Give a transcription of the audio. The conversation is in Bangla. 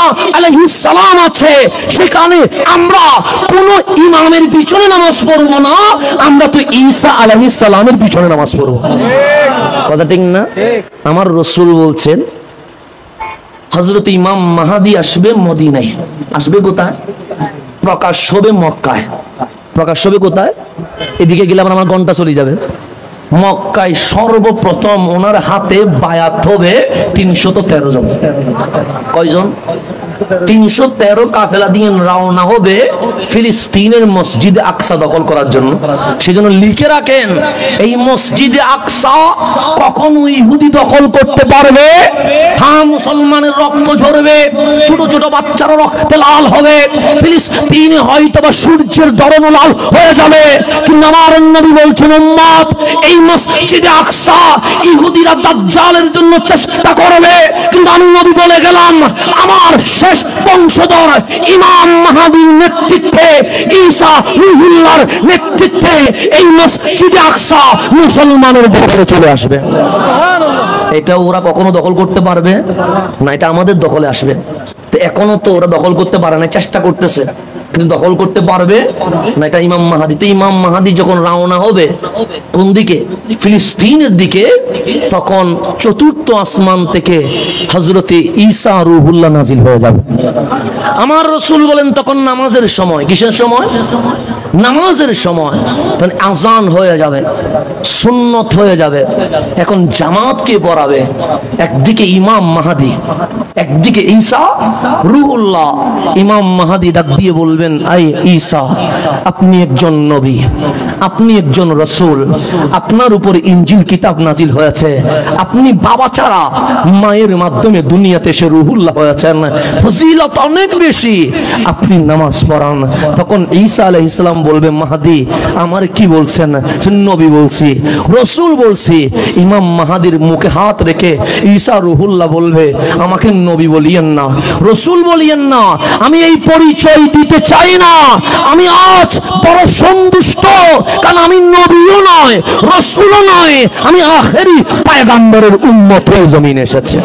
ঈসা আলাইহিস সালাম আছে, সেখানে আমরা কোন ইমামের পিছনে নামাজ পড়বো না, আমরা তো ঈসা আলাইহিস সালামের পিছনে নামাজ পড়বো। কথা ঠিক না? আমার রাসূল বলছেন হযরত ইমাম মাহদী আসবে মদিনায়। আসবে কোথায়? প্রকাশ হবে মক্কায়। প্রকাশ হবে কোথায়? এদিকে গেলে আমার ঘন্টা চলে যাবে। মক্কায় সর্বপ্রথম ওনার হাতে বায়াত হবে 313 জন। কয়জন? 313 কাফেলা দিয়ে রওনা হবে ফিলিস্তিনের মসজিদে আকসা দখল করার জন্য। সেজন্য লিখে রাখেন, এই মসজিদে আকসা কখনো ইহুদি দখল করতে পারবে? হ্যাঁ, মুসলমানের রক্ত ঝরবে, ছোট ছোট বাচ্চারা রক্তে লাল হবে, ফিলিস্তিনে হয়তো বা সূর্যের ধরন লাল হয়ে যাবে, কিন্তু আমার নবী বলছেন উম্মত, এই মসজিদে আকসা ইহুদিরা দাজ্জালের জন্য চেষ্টা করবে, কিন্তু আমি নবী বলে গেলাম আমার শেষ বংশধর ইমাম মাহদীর নেতৃত্বে, ঈসা রূহুল্লাহর নেতৃত্বে এই মসজিদে আকসা মুসলমানের দখলে চলে আসবে। এটা ওরা কখনো দখল করতে পারবে না, এটা আমাদের দখলে আসবে। তো এখনো তো ওরা দখল করতে পারে না, চেষ্টা করতেছে, কিন্তু দখল করতে পারবে না। এটা ইমাম মাহদী। তো ইমাম মাহদী যখন রওনা হবে কোন দিকে? ফিলিস্তিনের দিকে, তখন চতুর্থ আসমান থেকে হযরতে ঈসা রূহুল্লাহ নাজিল হয়ে যাবে। আমার রাসূল বলেন তখন নামাজের সময়। কিসের সময়? নামাজের সময়। তখন আযান হয়ে যাবে, সুন্নত হয়ে যাবে। এখন জামাত কে পড়াবে? একদিকে ইমাম মাহদী, একদিকে ঈসা রূহুল্লাহ। ইমাম মাহদী ডাক দিয়ে বলবেন, আই ঈসা, আপনি একজন নবী, আপনি একজন রাসূল, আপনার উপর ইনজিল কিতাব নাজিল হয়েছে, আপনি বাবা ছাড়া মায়ের মাধ্যমে দুনিয়াতে এসে রূহুল্লাহ হয়েছেন, ফজিলত অনেক বেশি, আপনি নামাজ পড়ান। তখন ঈসা আলাইহিস সালাম বলবে, মাহদী আমার কি বলছেন? নবী বলছি, রাসূল বলছি। ইমাম মাহদীর মুখে হাত রেখে ঈসা রূহুল্লাহ বলবে, আমাকে নবী বলিয়েন না, রাসূল বলিয়েন না, আমি এই পরিচয় দিতে চাই না। আমি আজ বড় সন্তুষ্ট, কারণ আমি নবীও নয়, রাসূলও নয়, আমি আখেরি পয়গম্বরের উম্মত হয়ে জমিনে এসেছি।